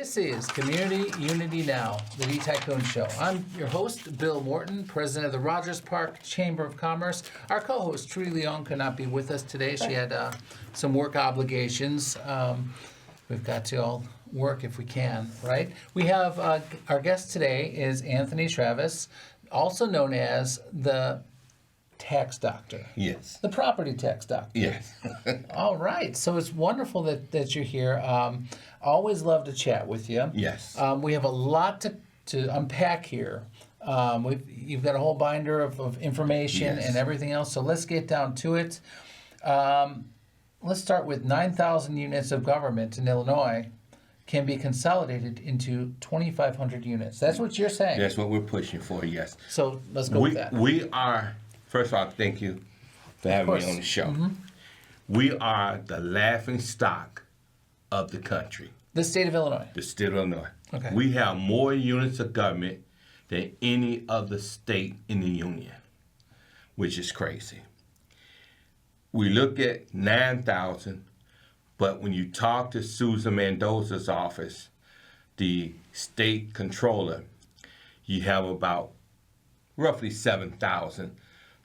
This is Community Unity Now, the V-Tycoon Show. I'm your host, Bill Morton, president of the Rogers Park Chamber of Commerce. Our co-host, Trudy Leon, could not be with us today. She had some work obligations. We've got to all work if we can, right? We have our guest today is Anthony Travis, also known as the tax doctor. Yes. The property tax doctor. Yes. All right. So it's wonderful that you're here. Always love to chat with you. Yes. We have a lot to unpack here. You've got a whole binder of information Yes. and everything else. So let's get down to it. Let's start with 9,000 units of government in Illinois can be consolidated into 2,500 units. That's what you're saying. That's what we're pushing for, yes. So let's go with that. We are, first of all, thank you for having me on the show. Mm-hmm. We are the laughing stock of the country. The state of Illinois. The state of Illinois. Okay. We have more units of government than any other state in the union, which is crazy. We look at 9,000, but when you talk to Susan Mendoza's office, the state controller, you have about roughly 7,000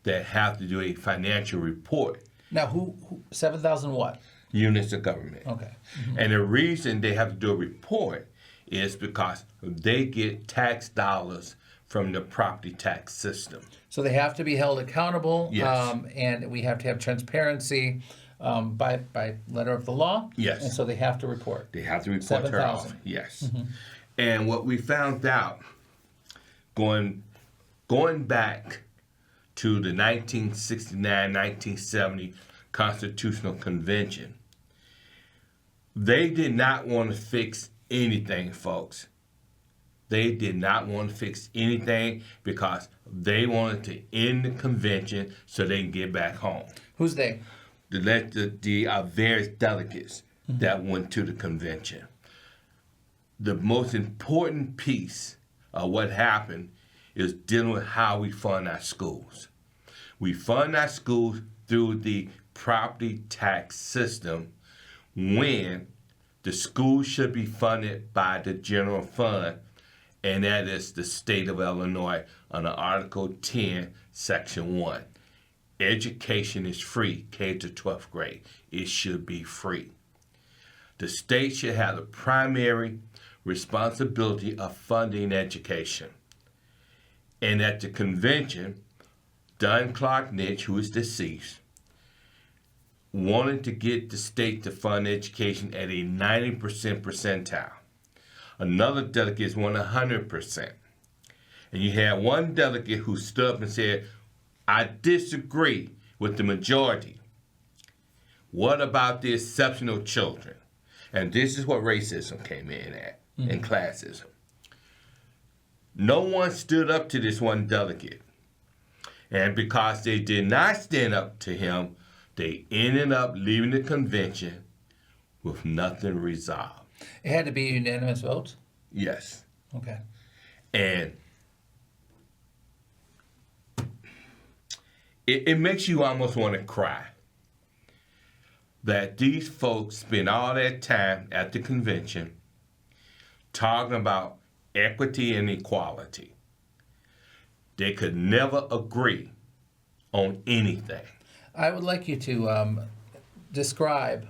that have to do a financial report. Now, who 7,000 what? Units of government. Okay. Mm-hmm. And the reason they have to do a report is because they get tax dollars from the property tax system. So they have to be held accountable, Yes. And we have to have transparency by letter of the law. Yes. And so they have to report. They have to report her off. 7,000. Yes. Mm-hmm. And what we found out, going back to the 1969-1970 Constitutional Convention, they did not want to fix anything, folks. They did not want to fix anything because they wanted to end the convention so they can get back home. Who's they? The various delegates that went to the convention. The most important piece of what happened is dealing with how we fund our schools. We fund our schools through the property tax system when the school should be funded by the general fund, and that is the state of Illinois under Article 10, Section 1. Education is free, K to 12th grade. It should be free. The state should have the primary responsibility of funding education. And at the convention, Don Clark Nitch, who is deceased, wanted to get the state to fund education at a 90% percentile. Another delegate wanted 100%. And you had one delegate who stood up and said, I disagree with the majority. What about the exceptional children? And this is what racism came in at, and classism. No one stood up to this one delegate. And because they did not stand up to him, they ended up leaving the convention with nothing resolved. It had to be a unanimous vote? Yes. Okay. And it makes you almost want to cry that these folks spend all that time at the convention talking about equity and equality. They could never agree on anything. I would like you to describe,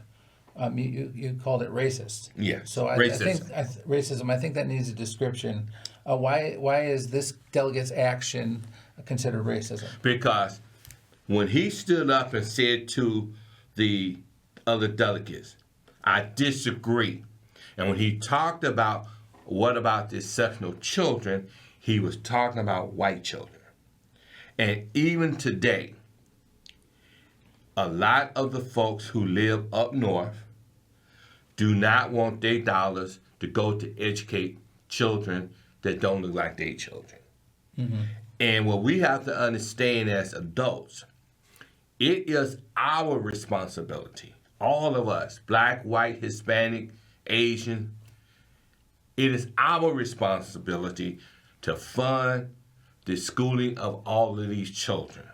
you called it racist. Yes, So racism. I think that needs a description. Why is this delegate's action considered racism? Because when he stood up and said to the other delegates, I disagree. And when he talked about what about the exceptional children, he was talking about white children. And even today, a lot of the folks who live up north do not want their dollars to go to educate children that don't look like their children. Mm-hmm. And what we have to understand as adults, it is our responsibility, all of us, black, white, Hispanic, Asian, it is our responsibility to fund the schooling of all of these children.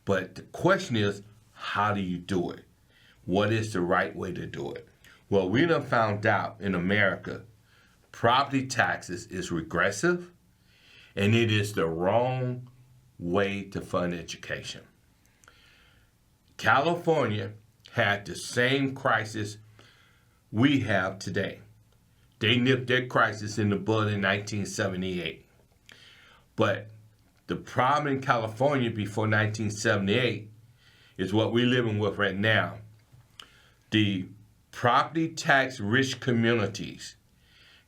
But the question is, how do you do it? What is the right way to do it? Well, we done found out in America, property taxes is regressive, and it is the wrong way to fund education. California had the same crisis we have today. They nipped their crisis in the bud in 1978. But the problem in California before 1978 is what we're living with right now. The property tax rich communities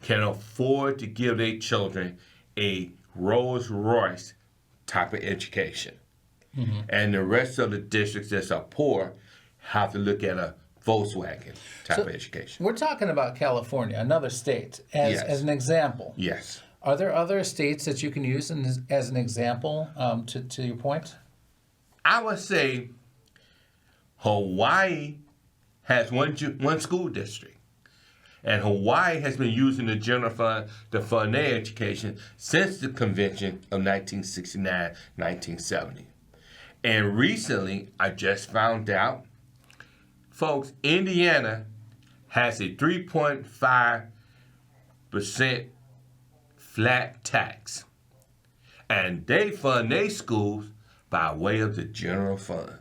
can afford to give their children a Rolls Royce type of education. Mm-hmm. And the rest of the districts that are poor have to look at a Volkswagen type of education. We're talking about California, another state, as an example. Yes. Are there other states that you can use as an example to your point? I would say Hawaii has one school district. And Hawaii has been using the general fund to fund their education since the convention of 1969, 1970. And recently, I just found out, folks, Indiana has a 3.5% flat tax. And they fund their schools by way of the general fund.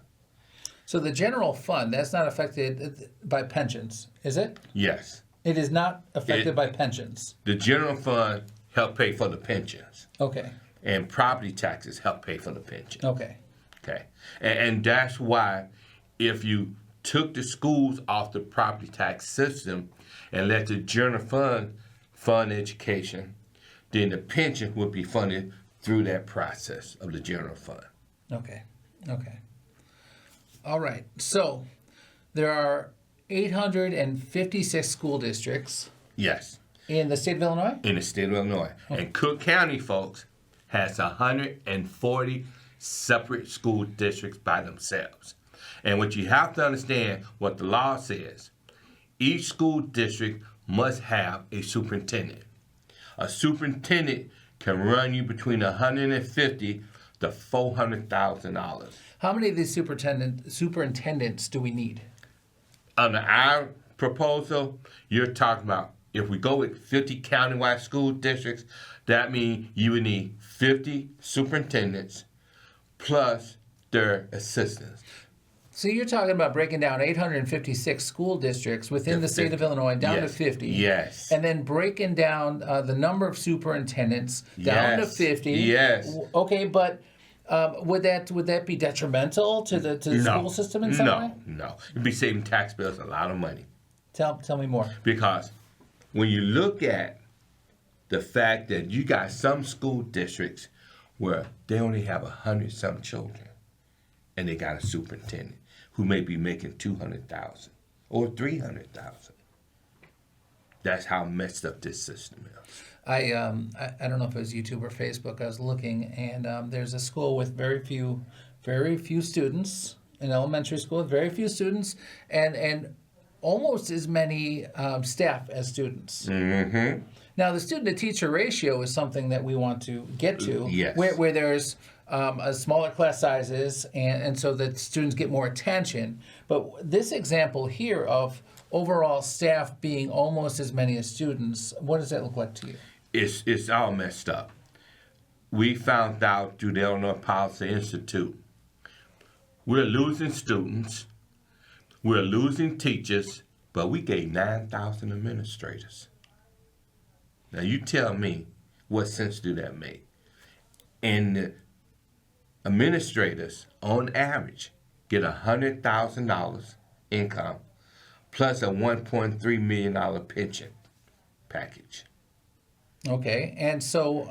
So the general fund, that's not affected by pensions, is it? Yes. It is not affected by pensions. The general fund help pay for the pensions. Okay. And property taxes help pay for the pension. Okay. Okay. And that's why if you took the schools off the property tax system and let the general fund education, then the pension would be funded through that process of the general fund. Okay. All right. So there are 856 school districts. Yes. In the state of Illinois? In the state of Illinois. Okay. And Cook County, folks, has 140 separate school districts by themselves. And what you have to understand, what the law says, each school district must have a superintendent. A superintendent can run you between $150,000 to $400,000. How many of these superintendents do we need? Under our proposal, you're talking about, if we go with 50 countywide school districts, that means you would need 50 superintendents plus their assistants. So you're talking about breaking down 856 school districts within the state of Illinois down to 50. Yes. And then breaking down the number of superintendents down to 50. Yes. Okay, but would that be detrimental to the school system in some way? No. It'd be saving taxpayers a lot of money. Tell me more. Because when you look at the fact that you got some school districts where they only have 100-some children, and they got a superintendent who may be making $200,000 or $300,000. That's how messed up this system is. I don't know if it was YouTube or Facebook. I was looking, and there's a school with very few students, an elementary school with very few students, and almost as many staff as students. Mm-hmm. Now, the student-to-teacher ratio is something that we want to get to, yes. where there's a smaller class sizes, and so that students get more attention. But this example here of overall staff being almost as many as students, what does that look like to you? It's all messed up. We found out through the Illinois Policy Institute, we're losing students, we're losing teachers, but we gave 9,000 administrators. Now you tell me, what sense do that make? And the administrators, on average, get $100,000 income plus a $1.3 million pension package. Okay, and so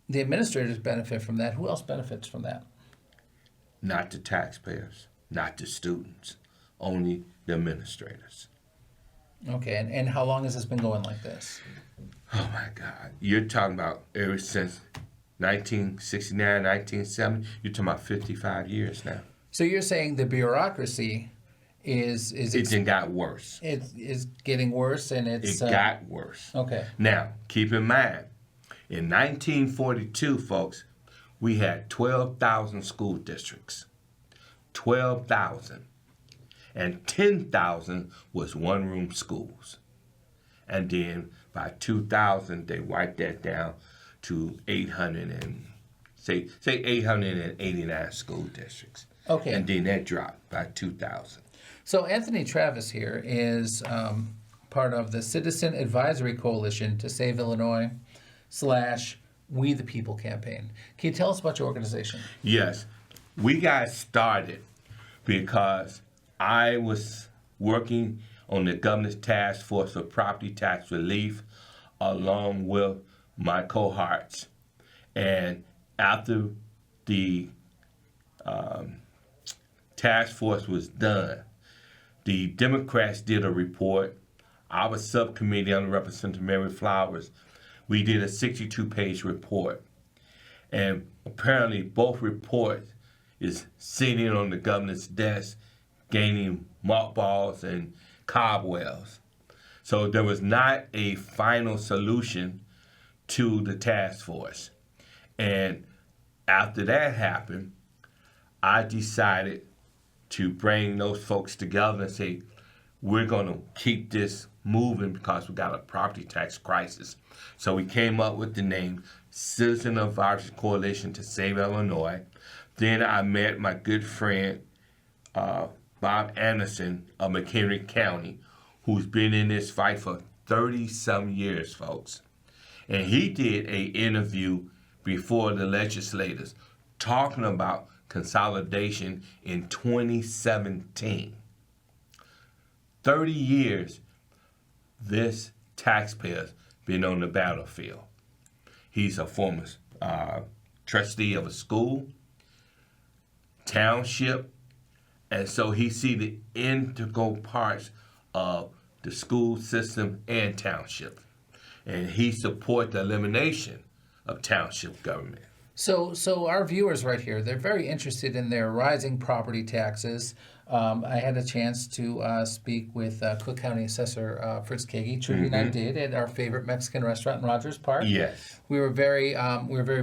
the administrators benefit from that. Who else benefits from that? Not the taxpayers, not the students, only the administrators. Okay, and how long has this been going like this? Oh my God. You're talking about ever since 1969, 1970, you're talking about 55 years now. So you're saying the bureaucracy is it got worse. It is getting worse, and it got worse. Okay. Now, keep in mind, in 1942, folks, we had 12,000 school districts. 12,000. and 10,000 was one-room schools. And then by 2000, they wiped that down to 889 school districts. Okay. And then that dropped by 2000. So Anthony Travis here is part of the Citizen Advisory Coalition to Save Illinois / We the People campaign. Can you tell us about your organization? Yes. We got started because I was working on the governor's task force for property tax relief along with my cohorts. And after the task force was done, the Democrats did a report. Our subcommittee under Representative Mary Flowers, we did a 62-page report. And apparently both reports is sitting on the governor's desk, gaining mothballs and cobwebs. So there was not a final solution to the task force. And after that happened, I decided to bring those folks together and say, we're going to keep this moving because we got a property tax crisis. So we came up with the name Citizen Advisory Coalition to Save Illinois. Then I met my good friend, Bob Anderson of McHenry County, who's been in this fight for 30-some years, folks. And he did an interview before the legislators talking about consolidation in 2017. 30 years, this taxpayer's been on the battlefield. He's a former trustee of a school, township, and so he see the integral parts of the school system and township. And he support the elimination of township government. So our viewers right here, they're very interested in their rising property taxes. I had a chance to speak with Cook County Assessor Fritz Kage. Trudy and I did at our favorite Mexican restaurant in Rogers Park. Yes. We were very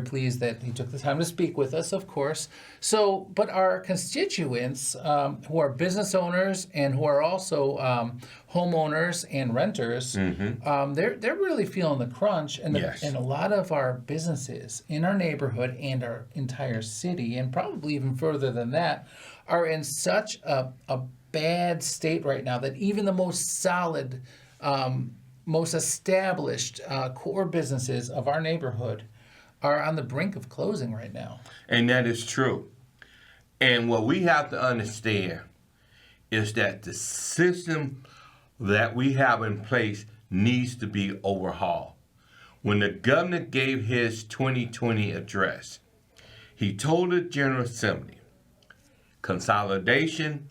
pleased that he took the time to speak with us, of course. So, but our constituents who are business owners and who are also homeowners and renters, they're really feeling the crunch, and and a lot of our businesses in our neighborhood and our entire city, and probably even further than that, are in such a bad state right now that even the most solid, most established core businesses of our neighborhood are on the brink of closing right now. And that is true. And what we have to understand is that the system that we have in place needs to be overhauled. When the governor gave his 2020 address, he told the General Assembly, consolidation,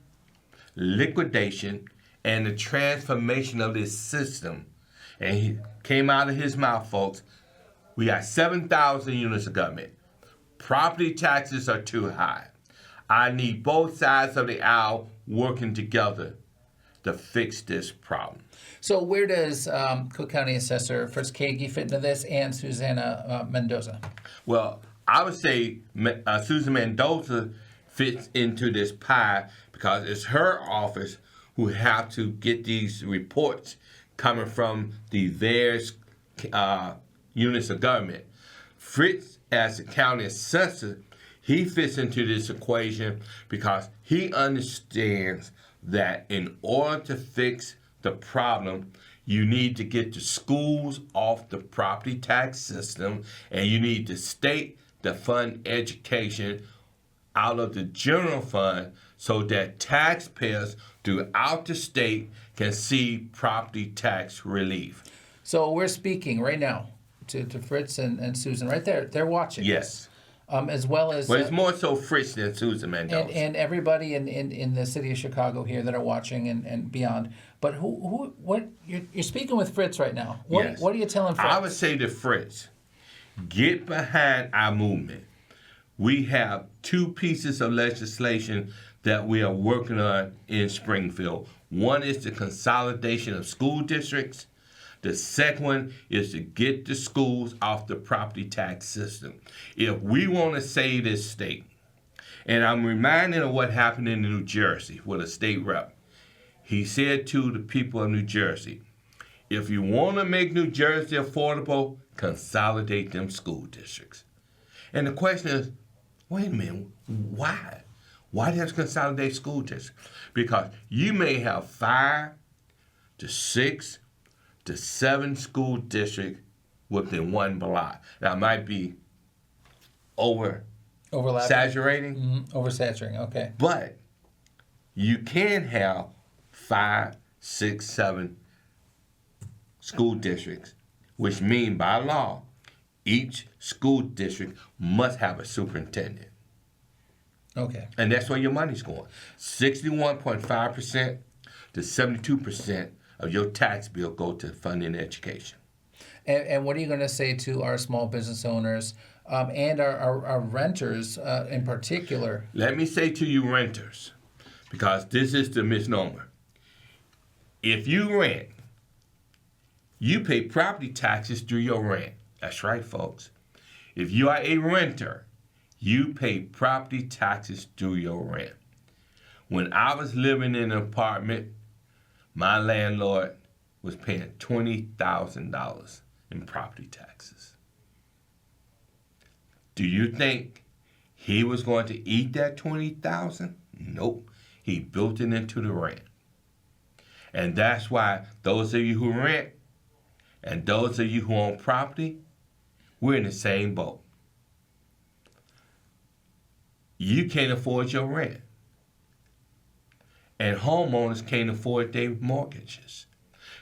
liquidation, and the transformation of this system. And he came out of his mouth, folks, we got 7,000 units of government. Property taxes are too high. I need both sides of the aisle working together to fix this problem. So where does Cook County Assessor Fritz Kage fit into this, and Susanna Mendoza? Well, I would say Susan Mendoza fits into this pie because it's her office who have to get these reports coming from the various units of government. Fritz, as a county assessor, he fits into this equation because he understands that in order to fix the problem, you need to get the schools off the property tax system, and you need the state to fund education out of the general fund so that taxpayers throughout the state can see property tax relief. So we're speaking right now to Fritz and Susan right there. They're watching. Yes. As well as... But it's more so Fritz than Susan Mendoza. And everybody in the city of Chicago here that are watching and beyond. But what you're speaking with Fritz right now. Yes. What are you telling Fritz? I would say to Fritz, get behind our movement. We have 2 pieces of legislation that we are working on in Springfield. One is the consolidation of school districts. The second one is to get the schools off the property tax system. If we want to save this state, and I'm reminded of what happened in New Jersey with a state rep. he said to the people of New Jersey, if you want to make New Jersey affordable, consolidate them school districts. And the question is, wait a minute, why? Why do you have to consolidate school districts? Because you may have 5 to 6 to 7 school districts within one block. That might be Overlapping. saturating, Oversaturating, okay. but you can have 5, 6, 7 school districts, which mean by law, each school district must have a superintendent. Okay. And that's where your money's going. 61.5% to 72% of your tax bill go to funding education. And what are you going to say to our small business owners and our renters in particular? Let me say to you renters, because this is the misnomer. If you rent, you pay property taxes through your rent. That's right, folks. If you are a renter, you pay property taxes through your rent. When I was living in an apartment, my landlord was paying $20,000 in property taxes. Do you think he was going to eat that $20,000? Nope. He built it into the rent. And that's why those of you who rent and those of you who own property, we're in the same boat. You can't afford your rent. And homeowners can't afford their mortgages.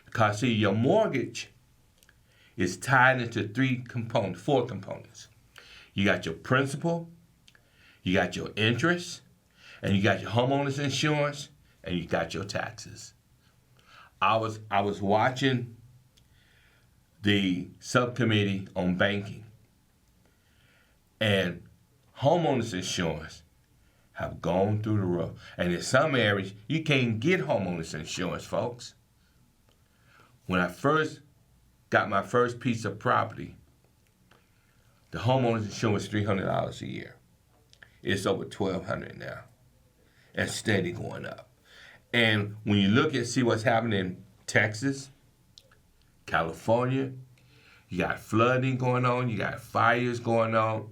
Because, see, your mortgage is tied into 4 components. You got your principal, you got your interest, and you got your homeowner's insurance, and you got your taxes. I was watching the subcommittee on banking, and homeowners insurance have gone through the roof. And in some areas, you can't get homeowners insurance, folks. When I first got my first piece of property, the homeowners insurance was $300 a year. It's over $1,200 now, and steady going up. And when you look and see what's happening in Texas, California, you got flooding going on, you got fires going on.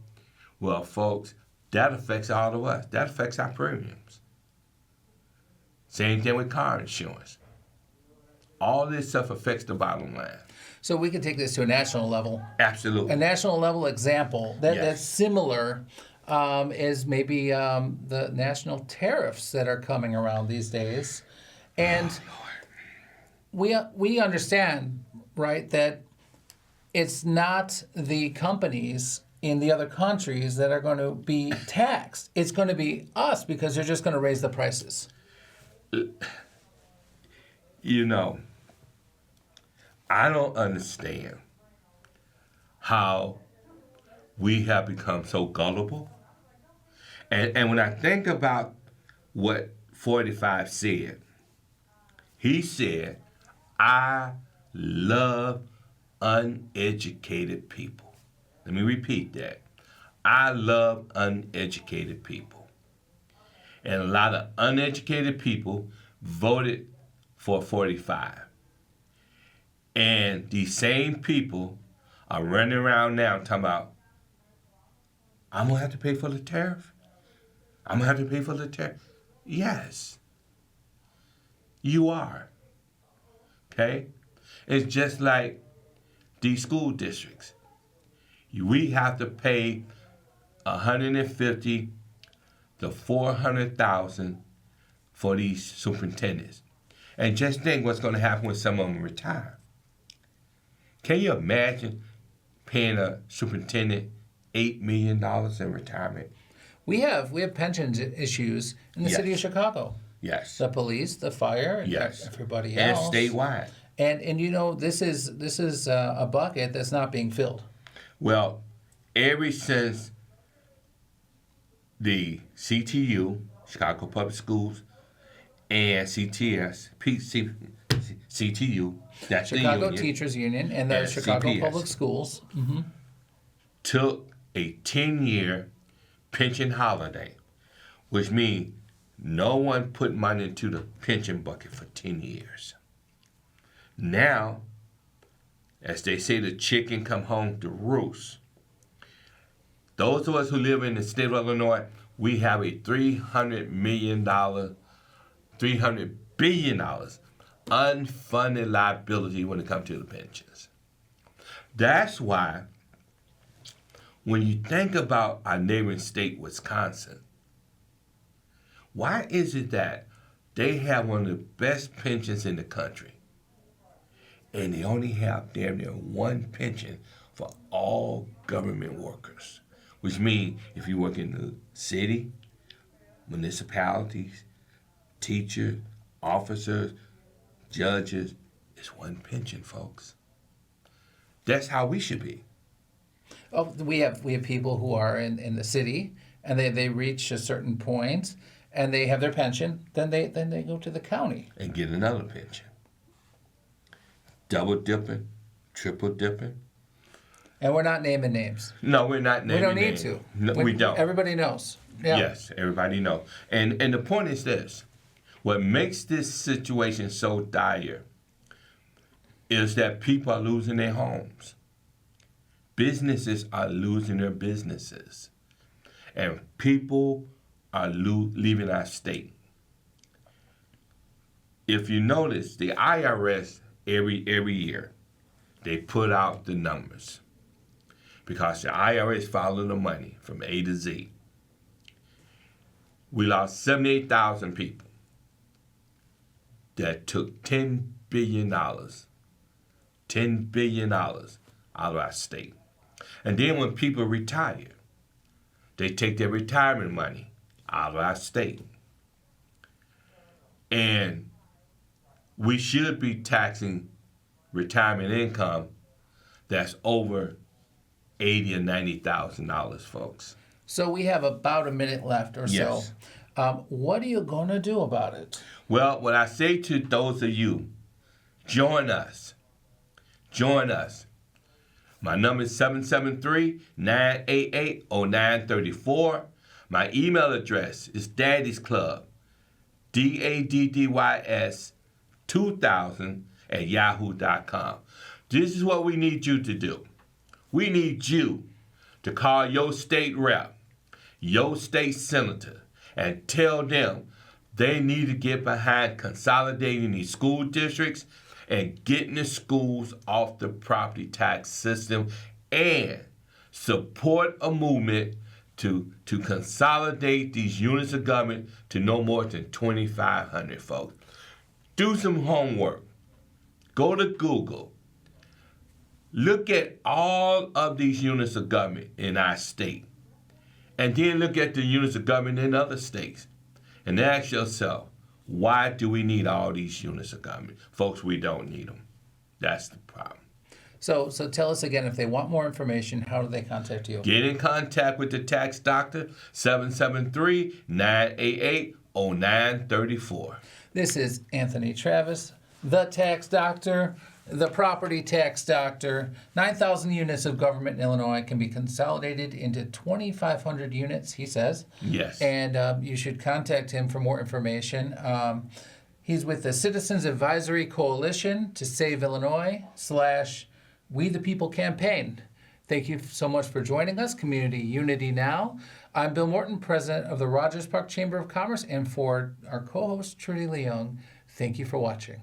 Well, folks, that affects all of us. That affects our premiums. Same thing with car insurance. All this stuff affects the bottom line. So we could take this to a national level. Absolutely. A national level example that's similar is maybe the national tariffs that are coming around these days. And we understand, right, that it's not the companies in the other countries that are going to be taxed. It's going to be us because they're just going to raise the prices. You know, I don't understand how we have become so gullible. And when I think about what 45 said, he said, I love uneducated people. Let me repeat that. I love uneducated people. And a lot of uneducated people voted for 45. And these same people are running around now talking about, I'm going to have to pay for the tariff? I'm going to have to pay for the tariff? Yes. You are. Okay? It's just like these school districts. We have to pay $150,000 to $400,000 for these superintendents. And just think what's going to happen when some of them retire. Can you imagine paying a superintendent $8 million in retirement? We have pensions issues in the city of Chicago. Yes. The police, the fire, and everybody and else. And statewide. And you know, this is a bucket that's not being filled. Well, ever since the CTU, Chicago Public Schools, and CTS, CTU, that's Chicago the union, Teachers Union, and the Chicago CPS, Public Schools took a 10-year pension holiday, which means no one put money into the pension bucket for 10 years. Now, as they say, the chicken come home to roost. Those of us who live in the state of Illinois, we have a $300 billion unfunded liability when it comes to the pensions. That's why when you think about our neighboring state, Wisconsin, why is it that they have one of the best pensions in the country and they only have damn near one pension for all government workers? Which means if you work in the city, municipalities, teachers, officers, judges, it's one pension, folks. That's how we should be. Oh, we have people who are in the city, and they reach a certain point, and they have their pension. Then they go to the county And get another pension. Double dipping, triple dipping. and we're not naming names. No, we're not naming We don't need names. to. No, we don't. Everybody knows. Yeah. Yes, everybody knows. And the point is this. What makes this situation so dire is that people are losing their homes. Businesses are losing their businesses. And people are leaving our state. If you notice, the IRS every year, they put out the numbers. Because the IRS follow the money from A to Z. We lost 78,000 people that took $10 billion out of our state. And then when people retire, they take their retirement money out of our state. And we should be taxing retirement income that's over $80,000 or $90,000, folks. So we have about a minute left or Yes. so. What are you going to do about it? Well, what I say to those of you, join us. Join us. My number is 773-988-0934. My email address is Daddy's Club, DADDYS 2000 at yahoo.com. This is what we need you to do. We need you to call your state rep, your state senator, and tell them they need to get behind consolidating these school districts and getting the schools off the property tax system and support a movement to consolidate these units of government to no more than 2,500 folks. Do some homework. Go to Google. Look at all of these units of government in our state. And then look at the units of government in other states. And ask yourself, why do we need all these units of government? Folks, we don't need them. That's the problem. So tell us again, if they want more information, how do they contact you? Get in contact with the tax doctor, 773-988-0934. This is Anthony Travis, the tax doctor, the property tax doctor. 9,000 units of government in Illinois can be consolidated into 2,500 units, he says. Yes. And you should contact him for more information. He's with the Citizens Advisory Coalition to Save Illinois / We the People campaign. Thank you so much for joining us, Community Unity Now. I'm Bill Morton, president of the Rogers Park Chamber of Commerce, and for our co-host, Trudy Leung, thank you for watching.